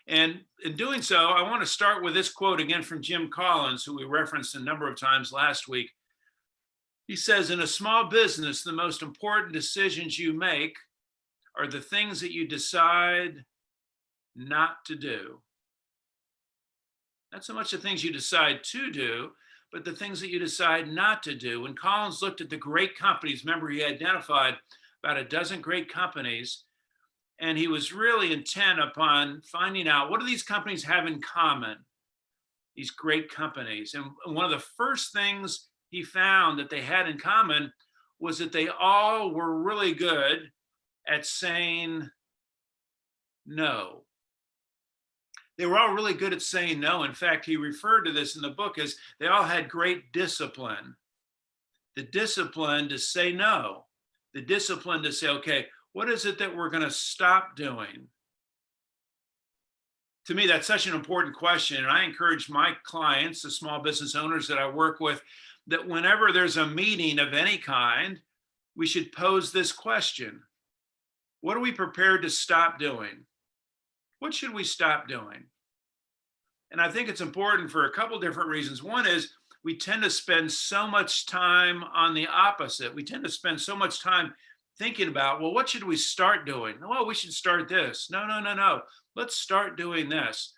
And in doing so, I want to start with this quote again from Jim Collins, who we referenced a number of times last week. He says, in a small business, the most important decisions you make are the things that you decide not to do. Not so much the things you decide to do, but the things that you decide not to do. When Collins looked at the great companies, remember he identified about a dozen great companies, and he was really intent upon finding out what do these companies have in common, these great companies. And one of the first things he found that they had in common was that they all were really good at saying no. They were all really good at saying no. In fact, he referred to this in the book as they all had great discipline. The discipline to say no, the discipline to say, okay, what is it that we're going to stop doing? To me, that's such an important question. And I encourage my clients, the small business owners that I work with, that whenever there's a meeting of any kind, we should pose this question. What are we prepared to stop doing? What should we stop doing? And I think it's important for a couple different reasons. One is we tend to spend so much time on the opposite. We tend to spend so much time thinking about, well, what should we start doing? Well, we should start this. No. Let's start doing this.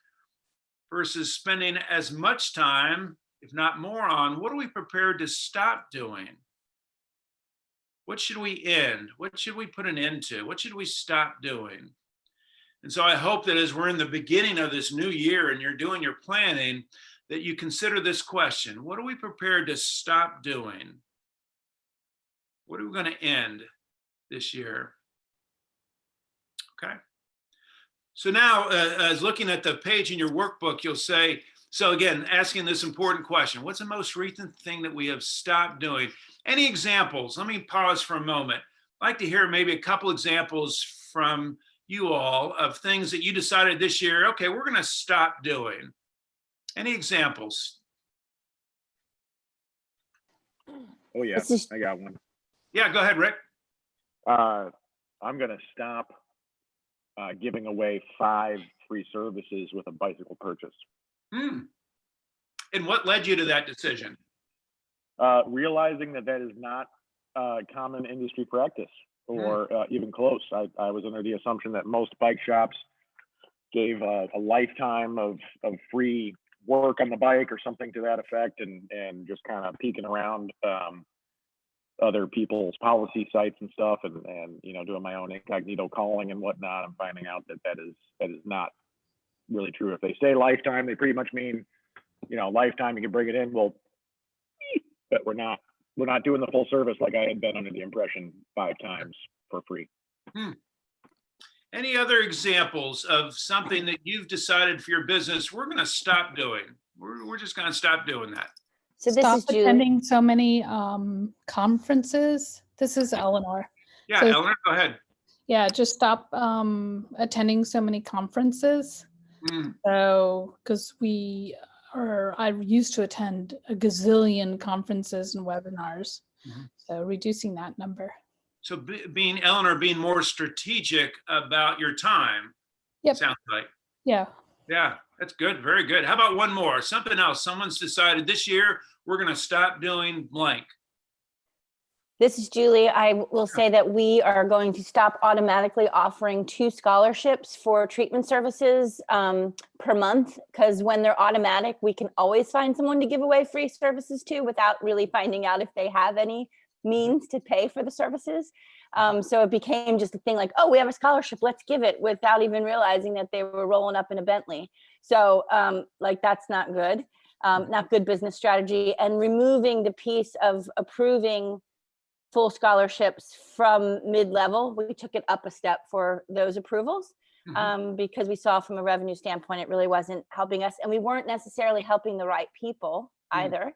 Versus spending as much time, if not more, on what are we prepared to stop doing? What should we end? What should we put an end to? What should we stop doing? And so I hope that as we're in the beginning of this new year and you're doing your planning, that you consider this question. What are we prepared to stop doing? What are we going to end this year? Okay. So now, as looking at the page in your workbook, you'll say, so again, asking this important question, what's the most recent thing that we have stopped doing? Any examples? Let me pause for a moment. I'd like to hear maybe a couple examples from you all of things that you decided this year, okay, we're going to stop doing. Any examples? Oh yeah, I got one. Yeah, go ahead, Rick. I'm going to stop giving away 5 free services with a bicycle purchase. And what led you to that decision? Realizing that is not common industry practice or even close. I was under the assumption that most bike shops gave a lifetime of free work on the bike or something to that effect, and just kind of peeking around other people's policy sites and stuff, and doing my own incognito calling and whatnot. I'm finding out that is not really true. If they say lifetime, they pretty much mean lifetime. You can bring it in. Well, but we're not doing the full service like I had been under the impression 5 times for free. Any other examples of something that you've decided for your business we're going to stop doing? We're just going to stop doing that. So this Stop is Julie. attending so many conferences. This is Eleanor. Yeah, So- Eleanor, go ahead. Yeah, just stop attending so many conferences. So, because I used to attend a gazillion conferences and webinars. So reducing that number. So Eleanor, being more strategic about your time. Yep. Sounds like. Yeah. Yeah, that's good. Very good. How about one more? Something else. Someone's decided this year we're going to stop doing blank. This is Julie. I will say that we are going to stop automatically offering 2 scholarships for treatment services per month, because when they're automatic, we can always find someone to give away free services to without really finding out if they have any means to pay for the services. So it became just a thing like, oh, we have a scholarship, let's give it, without even realizing that they were rolling up in a Bentley. So that's not good, not good business strategy. And removing the piece of approving full scholarships from mid-level, we took it up a step for those approvals because we saw from a revenue standpoint, it really wasn't helping us. And we weren't necessarily helping the right people either.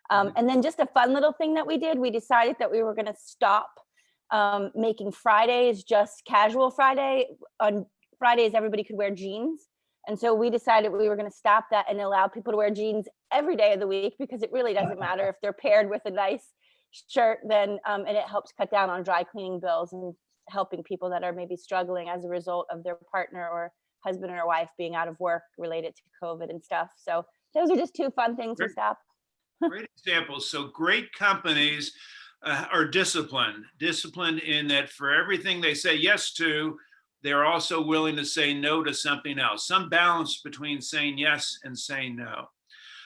And then just a fun little thing that we did, we decided that we were going to stop making Fridays just casual Friday. On Fridays, everybody could wear jeans. And so we decided we were going to stop that and allow people to wear jeans every day of the week, because it really doesn't matter if they're paired with a nice shirt, then and it helps cut down on dry cleaning bills and helping people that are maybe struggling as a result of their partner or husband or wife being out of work related to COVID and stuff. So those are just two fun things with STOP. Great examples. So great companies are disciplined in that for everything they say yes to, they're also willing to say no to something else, some balance between saying yes and saying no.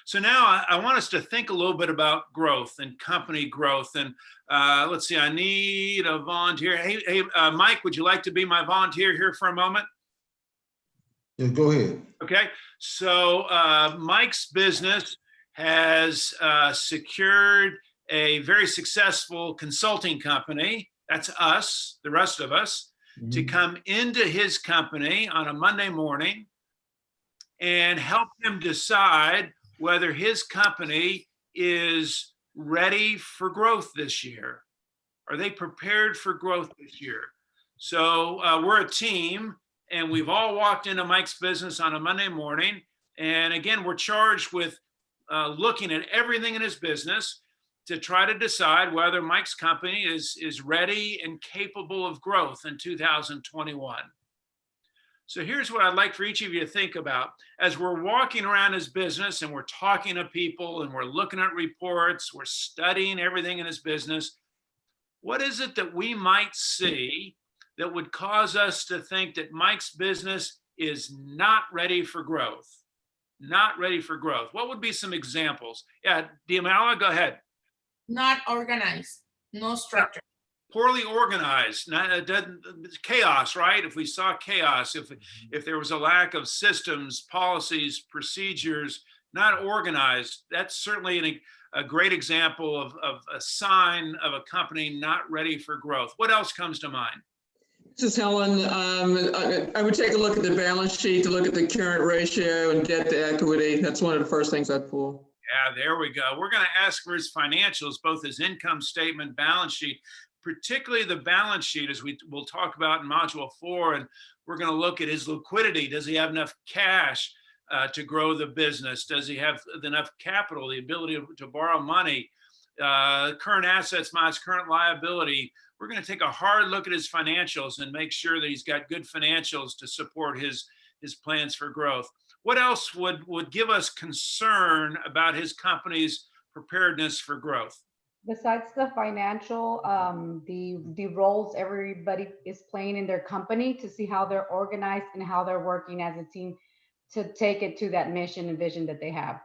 So now I want us to think a little bit about growth and company growth. And let's see, I need a volunteer. Hey, Mike, would you like to be my volunteer here for a moment? Yeah, go ahead. Okay, so Mike's business has secured a very successful consulting company. That's us, the rest of us, to come into his company on a Monday morning and help him decide whether his company is ready for growth this year. Are they prepared for growth this year? So we're a team, and we've all walked into Mike's business on a Monday morning. And again, we're charged with looking at everything in his business to try to decide whether Mike's company is ready and capable of growth in 2021. So here's what I'd like for each of you to think about. As we're walking around his business and we're talking to people and we're looking at reports, we're studying everything in his business, what is it that we might see that would cause us to think that Mike's business is not ready for growth? Not ready for growth. What would be some examples? Yeah, Diamala, go ahead. Not organized, no structure. Poorly organized, chaos, right? If we saw chaos, if there was a lack of systems, policies, procedures, not organized, that's certainly a great example of a sign of a company not ready for growth. What else comes to mind? This is Helen. I would take a look at the balance sheet to look at the current ratio and debt to equity. That's one of the first things I'd pull. Yeah, there we go. We're going to ask for his financials, both his income statement, balance sheet, particularly the balance sheet, as we'll talk about in module 4. And we're going to look at his liquidity. Does he have enough cash to grow the business? Does he have enough capital, the ability to borrow money, current assets minus current liability? We're going to take a hard look at his financials and make sure that he's got good financials to support his plans for growth. What else would give us concern about his company's preparedness for growth? Besides the financial, the roles everybody is playing in their company, to see how they're organized and how they're working as a team to take it to that mission and vision that they have.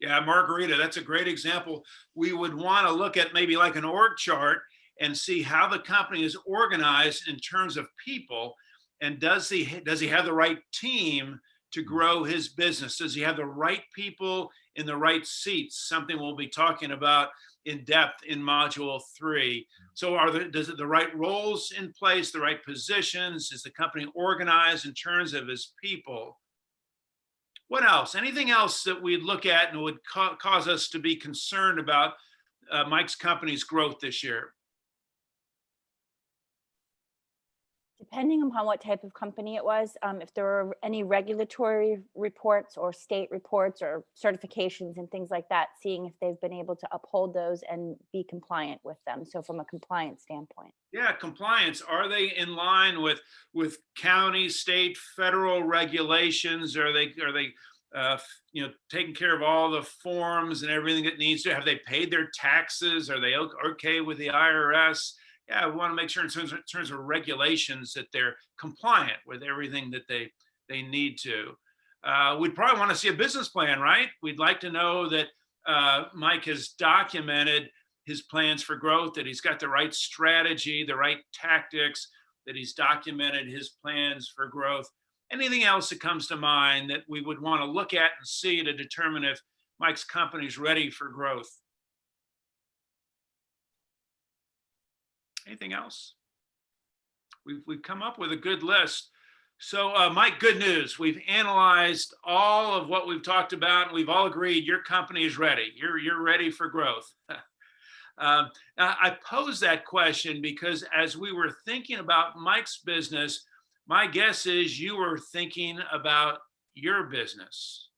Yeah, Margarita, that's a great example. We would want to look at maybe like an org chart and see how the company is organized in terms of people. And does he have the right team to grow his business? Does he have the right people in the right seats? Something we'll be talking about in depth in module 3. So does the right roles in place, the right positions? Is the company organized in terms of his people? What else? Anything else that we'd look at and would cause us to be concerned about Mike's company's growth this year? Depending upon what type of company it was, if there were any regulatory reports or state reports or certifications and things like that, seeing if they've been able to uphold those and be compliant with them. So from a compliance standpoint. Yeah, compliance. Are they in line with county, state, federal regulations? Are they taking care of all the forms and everything that needs to? Have they paid their taxes? Are they okay with the IRS? Yeah, we want to make sure in terms of regulations that they're compliant with everything that they need to. We'd probably want to see a business plan, right? We'd like to know that Mike has documented his plans for growth, that he's got the right strategy, the right tactics, that he's documented his plans for growth. Anything else that comes to mind that we would want to look at and see to determine if Mike's company is ready for growth? Anything else? We've come up with a good list. So Mike, good news. We've analyzed all of what we've talked about, and we've all agreed your company is ready. You're ready for growth. I pose that question because as we were thinking about Mike's business, my guess is you were thinking about your business,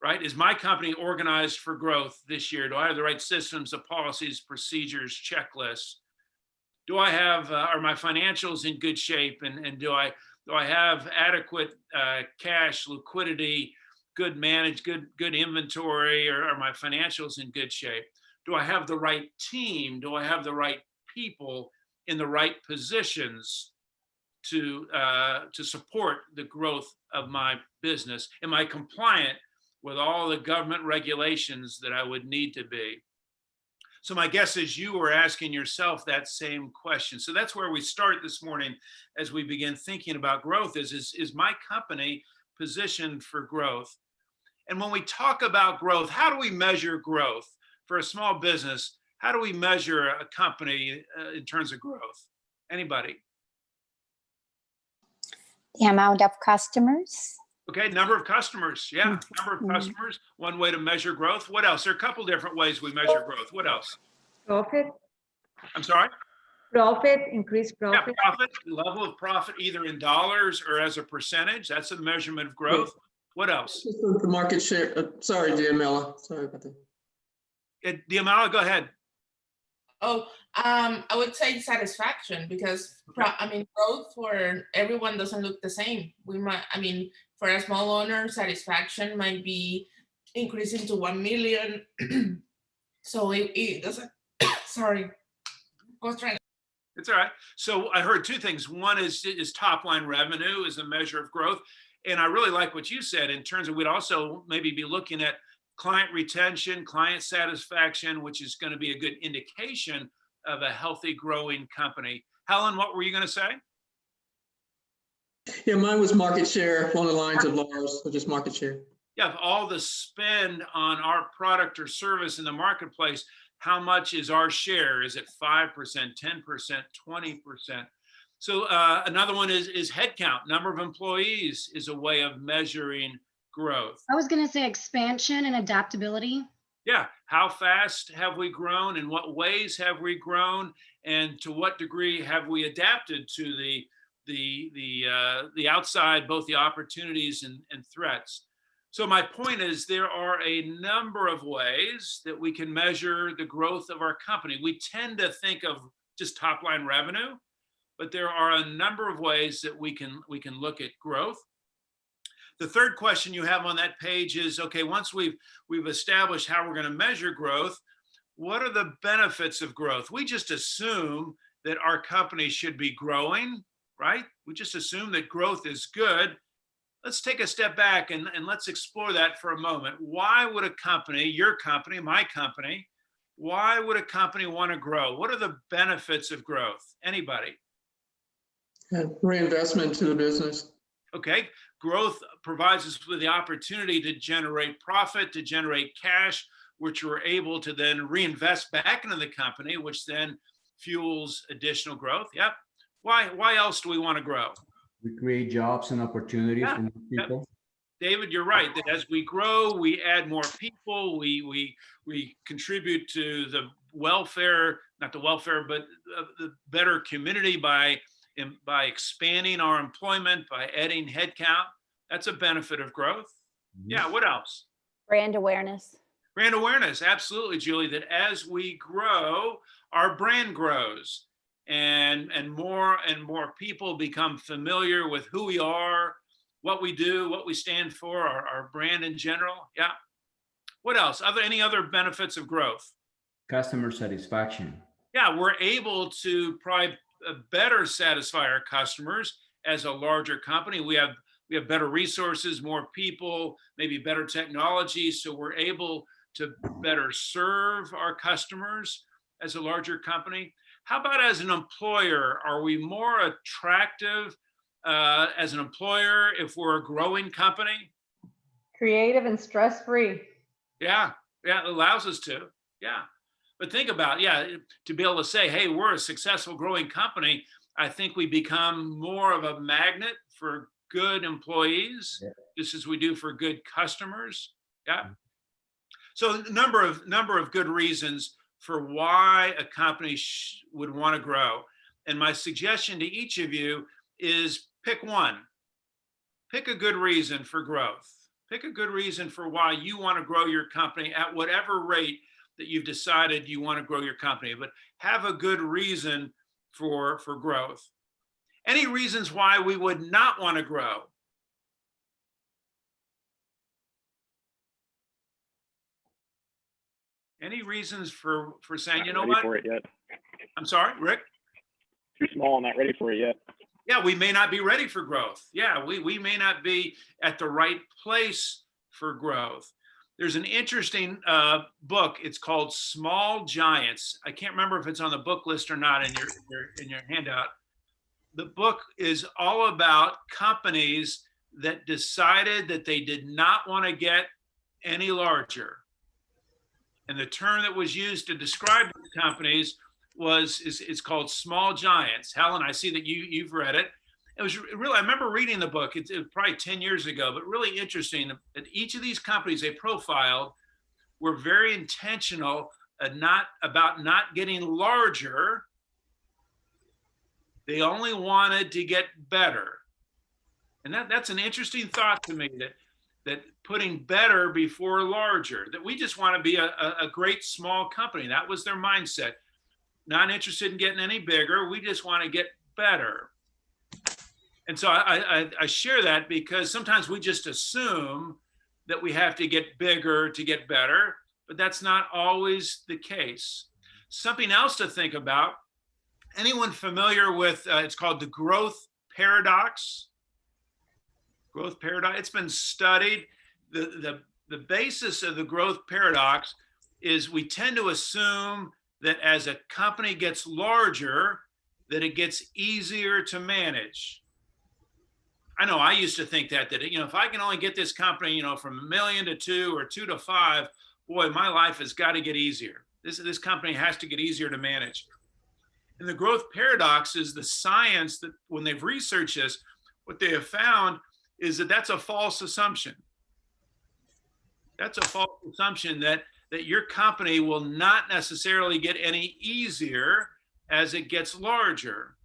right? Is my company organized for growth this year? Do I have the right systems, the policies, procedures, checklists? Do I have, are my financials in good shape? And do I Do I have adequate cash, liquidity, good good inventory, or are my financials in good shape? Do I have the right team? Do I have the right people in the right positions to support the growth of my business? Am I compliant with all the government regulations that I would need to be? So my guess is you were asking yourself that same question. So that's where we start this morning as we begin thinking about growth is my company positioned for growth? And when we talk about growth, how do we measure growth for a small business? How do we measure a company in terms of growth? Anybody? The amount of customers. Okay, number of customers. Yeah, number of Mhm. customers. One way to measure growth. What else? There are a couple different ways we measure growth. What else? Profit, I'm sorry? increased Yeah, profit. profit, level of profit, either in dollars or as a percentage. That's a measurement of growth. What else? Just the market share, sorry, Diamela, sorry about that. Diamala, go ahead. Oh, I would say satisfaction because growth for everyone doesn't look the same. For a small owner, satisfaction might be increasing to 1 million. So it doesn't. Sorry, I was trying. It's all right. So I heard two things. One is top line revenue is a measure of growth. And I really like what you said in terms of we'd also maybe be looking at client retention, client satisfaction, which is going to be a good indication of a healthy, growing company. Helen, what were you going to say? Yeah, mine was market share along the lines of Lars, so just market share. Yeah, all the spend on our product or service in the marketplace, how much is our share? Is it 5%, 10%, 20%? So another one is headcount. Number of employees is a way of measuring growth. I was going to say expansion and adaptability. Yeah, how fast have we grown? In what ways have we grown? And to what degree have we adapted to the outside, both the opportunities and threats? So my point is there are a number of ways that we can measure the growth of our company. We tend to think of just top line revenue, but there are a number of ways that we can look at growth. The third question you have on that page is, okay, once we've established how we're going to measure growth, what are the benefits of growth? We just assume that our company should be growing, right? We just assume that growth is good. Let's take a step back and let's explore that for a moment. Why would a company, your company, my company, why would a company want to grow? What are the benefits of growth? Anybody? Reinvestment to the business. Okay, growth provides us with the opportunity to generate profit, to generate cash, which we're able to then reinvest back into the company, which then fuels additional growth. Yep. Why else do we want to grow? We create jobs and opportunities for more people. David, you're right, that as we grow, we add more people, we contribute to the welfare, not the welfare, but the better community by expanding our employment, by adding headcount. That's a benefit of growth. Yeah, what else? Brand awareness. Brand awareness, absolutely, Julie, that as we grow, our brand grows and more people become familiar with who we are, what we do, what we stand for, our brand in general. Yeah. What else? Any other benefits of growth? Customer satisfaction. Yeah, we're able to probably better satisfy our customers as a larger company. We have better resources, more people, maybe better technology, so we're able to better serve our customers as a larger company. How about as an employer? Are we more attractive as an employer if we're a growing company? Creative and stress-free. Yeah, it allows us to. Yeah. But think about, to be able to say, hey, we're a successful growing company, I think we become more of a magnet for good employees, just as we do for good customers. Yeah. So number of good reasons for why a company would want to grow. And my suggestion to each of you is pick one. Pick a good reason for growth. Pick a good reason for why you want to grow your company at whatever rate that you've decided you want to grow your company, but have a good reason for growth. Any reasons why we would not want to grow? Any reasons for saying, you know Ready what? for it yet? I'm sorry, Rick? Too small, not ready for it yet. Yeah, we may not be ready for growth. Yeah, we may not be at the right place for growth. There's an interesting book. It's called Small Giants. I can't remember if it's on the book list or not in your handout. The book is all about companies that decided that they did not want to get any larger. And the term that was used to describe these companies it's called Small Giants. Helen, I see that you've read it. It was really, I remember reading the book. It was probably 10 years ago, but really interesting that each of these companies they profiled were very intentional about not getting larger. They only wanted to get better. And that's an interesting thought to me, that putting better before larger, that we just want to be a great small company. That was their mindset. Not interested in getting any bigger. We just want to get better. And so I share that because sometimes we just assume that we have to get bigger to get better, but that's not always the case. Something else to think about, anyone familiar with, it's called the growth paradox? Growth paradox, it's been studied. The basis of the growth paradox is we tend to assume that as a company gets larger, that it gets easier to manage. I know I used to think that if I can only get this company, from 1 million to 2 or 2 to 5, boy, my life has got to get easier. This company has to get easier to manage. And the growth paradox is the science that when they've researched this, what they have found is that that's a false assumption. That's a false assumption that your company will not necessarily get any easier as it gets larger.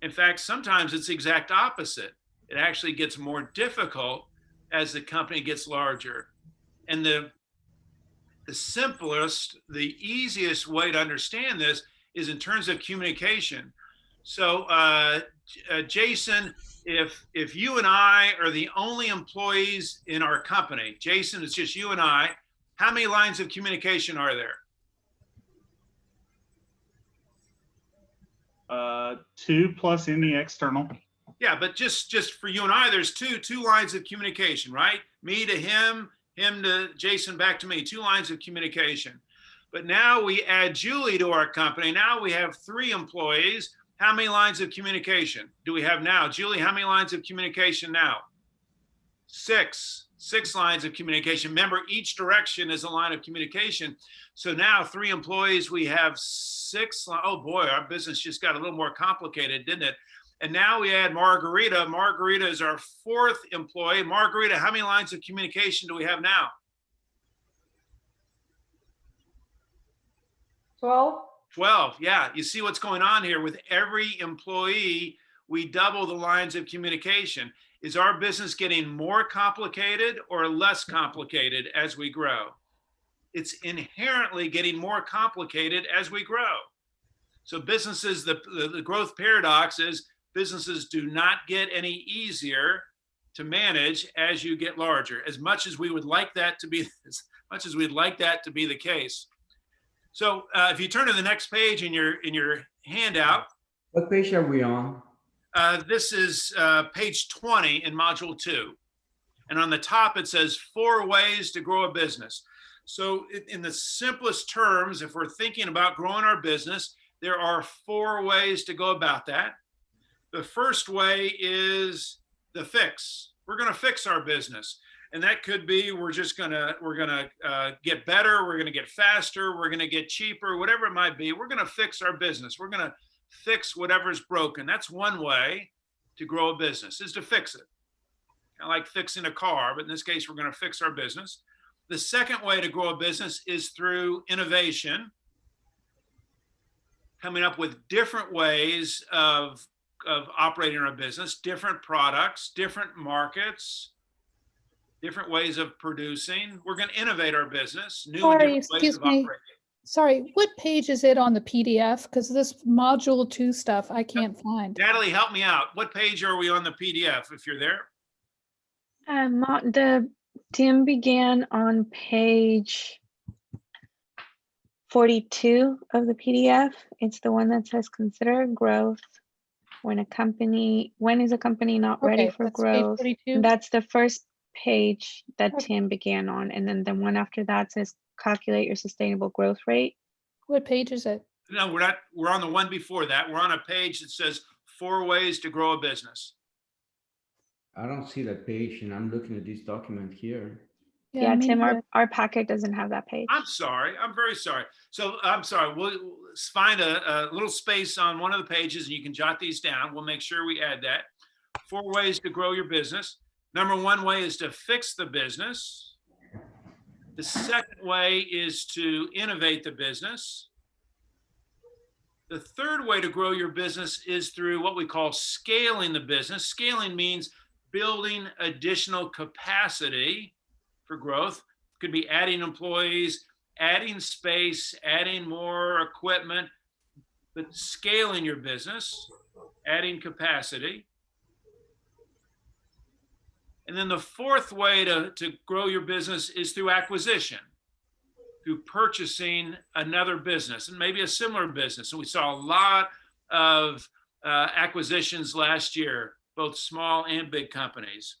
In fact, sometimes it's the exact opposite. It actually gets more difficult as the company gets larger. And the simplest, the easiest way to understand this is in terms of communication. So Jason, if you and I are the only employees in our company, Jason, it's just you and I, how many lines of communication are there? 2 plus any external. Yeah, but just for you and I, there's two lines of communication, right? Me to him, him to Jason, back to me, 2 lines of communication. But now we add Julie to our company. Now we have 3 employees. How many lines of communication do we have now? Julie, how many lines of communication now? 6 lines of communication. Remember, each direction is a line of communication. So now 3 employees, we have 6. Oh boy, our business just got a little more complicated, didn't it? And now we add Margarita. Margarita is our 4th employee. Margarita, how many lines of communication do we have now? 12. Yeah, you see what's going on here. With every employee, we double the lines of communication. Is our business getting more complicated or less complicated as we grow? It's inherently getting more complicated as we grow. So businesses, the growth paradox is businesses do not get any easier to manage as you get larger, as much as we would like that to be, the case. So if you turn to the next page in your handout. What page are we on? This is page 20 in module 2. And on the top, it says 4 ways to grow a business. So in the simplest terms, if we're thinking about growing our business, there are 4 ways to go about that. The first way is the fix. We're going to fix our business. And that could be, we're going to get better. We're going to get faster. We're going to get cheaper, whatever it might be. We're going to fix our business. We're going to fix whatever's broken. That's one way to grow a business, is to fix it. Kind of like fixing a car, but in this case, we're going to fix our business. The second way to grow a business is through innovation, coming up with different ways of operating our business, different products, different markets, different ways of producing. We're going to innovate our business, new and different ways of operating. Sorry, what page is it on the PDF? Because this module 2 stuff I can't find. Natalie, help me out. What page are we on the PDF if you're there? Tim began on page 42 of the PDF. It's the one that says consider growth when is a company not ready Okay, for that's page growth. 42. That's the first page that Okay. Tim began on. And then the one after that says calculate your sustainable growth rate. What page is it? No, we're not. We're on the one before that. We're on a page that says 4 ways to grow a business. I don't see that page and I'm looking at this document here. Yeah, me Tim, neither. our packet doesn't have that page. I'm sorry. I'm very sorry. So I'm sorry. We'll find a little space on one of the pages and you can jot these down. We'll make sure we add that. 4 ways to grow your business. Number 1 way is to fix the business. The second way is to innovate the business. The third way to grow your business is through what we call scaling the business. Scaling means building additional capacity for growth. Could be adding employees, adding space, adding more equipment, but scaling your business, adding capacity. And then the fourth way to grow your business is through acquisition, through purchasing another business and maybe a similar business. And we saw a lot of acquisitions last year, both small and big companies.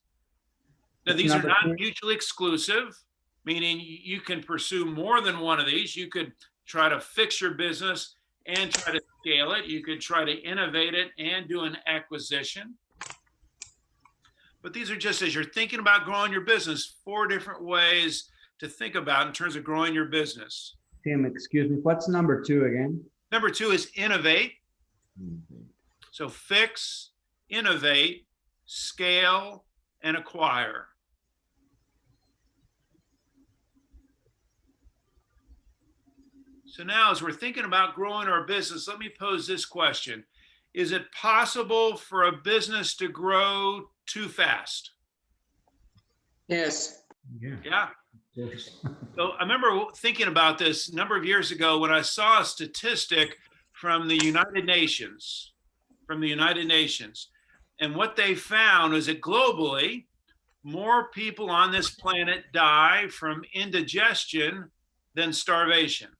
Now, these are not mutually exclusive, meaning you can pursue more than one of these. You could try to fix your business and try to scale it. You could try to innovate it and do an acquisition. But these are just, as you're thinking about growing your business, 4 different ways to think about in terms of growing your business. Tim, excuse me, what's number 2 again? Number 2 is innovate. So fix, innovate, scale, and acquire. So now as we're thinking about growing our business, let me pose this question. Is it possible for a business to grow too fast? Yes. Yeah. So I remember thinking about this a number of years ago when I saw a statistic from the United Nations, And what they found is that globally, more people on this planet die from indigestion than starvation.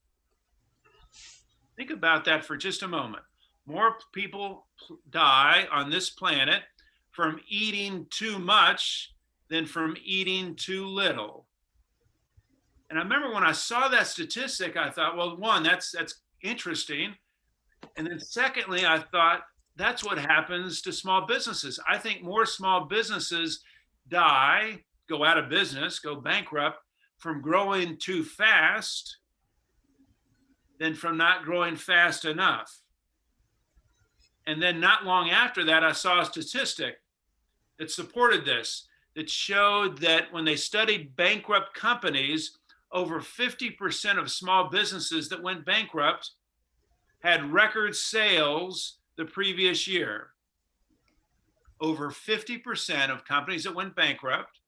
Think about that for just a moment. More people die on this planet from eating too much than from eating too little. And I remember when I saw that statistic, I thought, well, one, that's interesting. And then secondly, I thought that's what happens to small businesses. I think more small businesses die, go out of business, go bankrupt from growing too fast than from not growing fast enough. And then not long after that, I saw a statistic that supported this, that showed that when they studied bankrupt companies, over 50% of small businesses that went bankrupt had record sales the previous year. Over 50% of companies that went bankrupt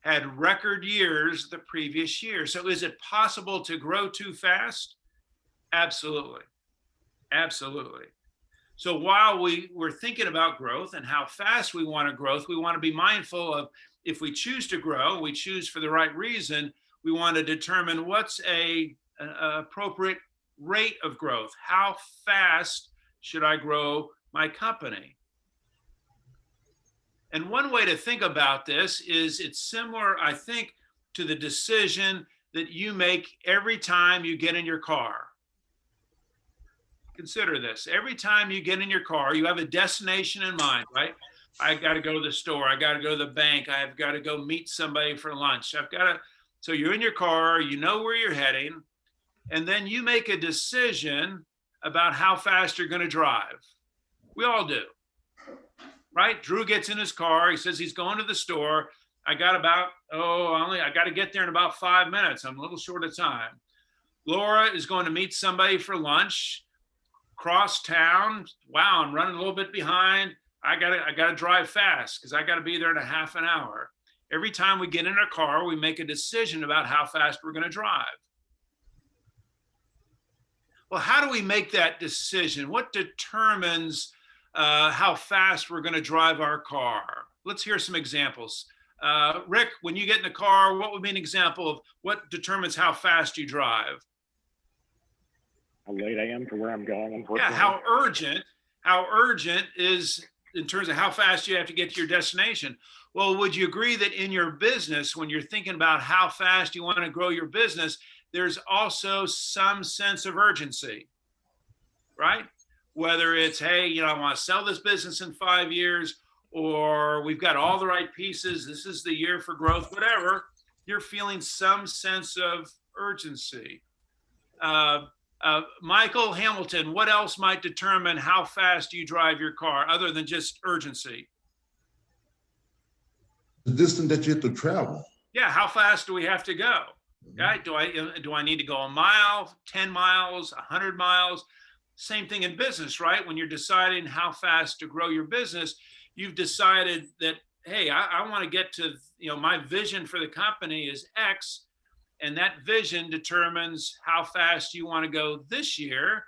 had record years the previous year. So is it possible to grow too fast? Absolutely. Absolutely. So while we're thinking about growth and how fast we want to grow, we want to be mindful of, if we choose to grow, we choose for the right reason, we want to determine what's an appropriate rate of growth. How fast should I grow my company? And one way to think about this is it's similar, I think, to the decision that you make every time you get in your car. Consider this. Every time you get in your car, you have a destination in mind, right? I got to go to the store. I got to go to the bank. I've got to go meet somebody for lunch. So you're in your car, you know where you're heading, and then you make a decision about how fast you're going to drive. We all do, right? Drew gets in his car. He says he's going to the store. I got to get there in about 5 minutes. I'm a little short of time. Laura is going to meet somebody for lunch, cross town. Wow, I'm running a little bit behind. I gotta drive fast because I got to be there in a half an hour. Every time we get in our car, we make a decision about how fast we're going to drive. Well, how do we make that decision? What determines how fast we're going to drive our car? Let's hear some examples. Rick, when you get in the car, what would be an example of what determines how fast you drive? How late I am for where I'm going, unfortunately. Yeah, how urgent is in terms of how fast you have to get to your destination. Well, would you agree that in your business, when you're thinking about how fast you want to grow your business, there's also some sense of urgency, right? Whether it's, hey, you know, I want to sell this business in 5 years, or we've got all the right pieces, this is the year for growth, whatever, you're feeling some sense of urgency. Michael Hamilton, what else might determine how fast you drive your car other than just urgency? The distance that you have to travel. Yeah, how fast do we have to go? Right? Do I need to go a mile, 10 miles, 100 miles? Same thing in business, right? When you're deciding how fast to grow your business, you've decided that, hey, I want to get to, you know, my vision for the company is X, and that vision determines how fast you want to go this year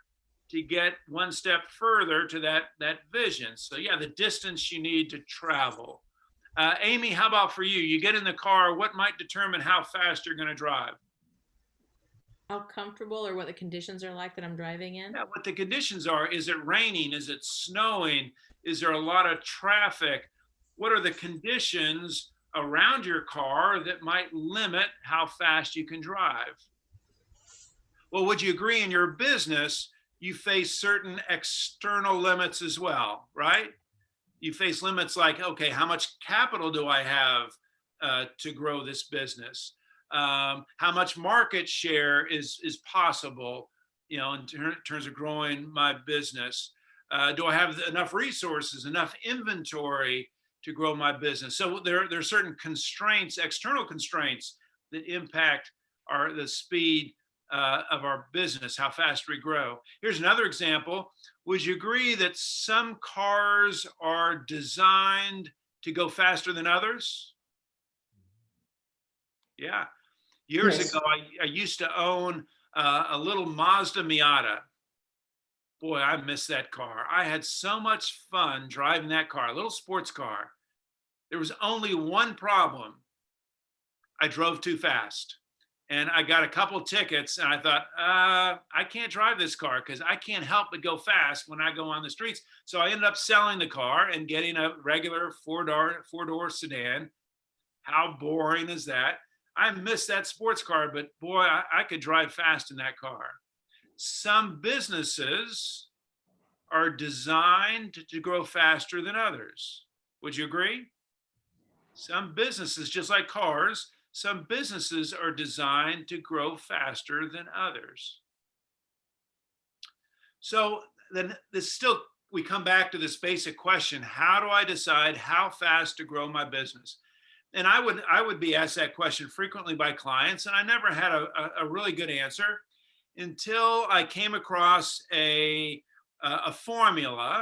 to get one step further to that vision. So yeah, the distance you need to travel. Amy, how about for you? You get in the car, what might determine how fast you're going to drive? How comfortable or what the conditions are like that I'm driving in? Yeah, what the conditions are. Is it raining? Is it snowing? Is there a lot of traffic? What are the conditions around your car that might limit how fast you can drive? Well, would you agree in your business, you face certain external limits as well, right? You face limits like, okay, how much capital do I have to grow this business? How much market share is possible, you know, in terms of growing my business? Do I have enough resources, enough inventory to grow my business? So there are certain constraints, external constraints that impact the speed of our business, how fast we grow. Here's another example. Would you agree that some cars are designed to go faster than others? Yeah. Years Yes. ago, I used to own a little Mazda Miata. Boy, I miss that car. I had so much fun driving that car, a little sports car. There was only one problem. I drove too fast. And I got a couple of tickets, and I thought, I can't drive this car because I can't help but go fast when I go on the streets. So I ended up selling the car and getting a regular four-door sedan. How boring is that? I miss that sports car, but boy, I could drive fast in that car. Some businesses are designed to grow faster than others. Would you agree? Some businesses, just like cars, some businesses are designed to grow faster than others. So then we come back to this basic question: how do I decide how fast to grow my business? And I would be asked that question frequently by clients, and I never had a really good answer until I came across a formula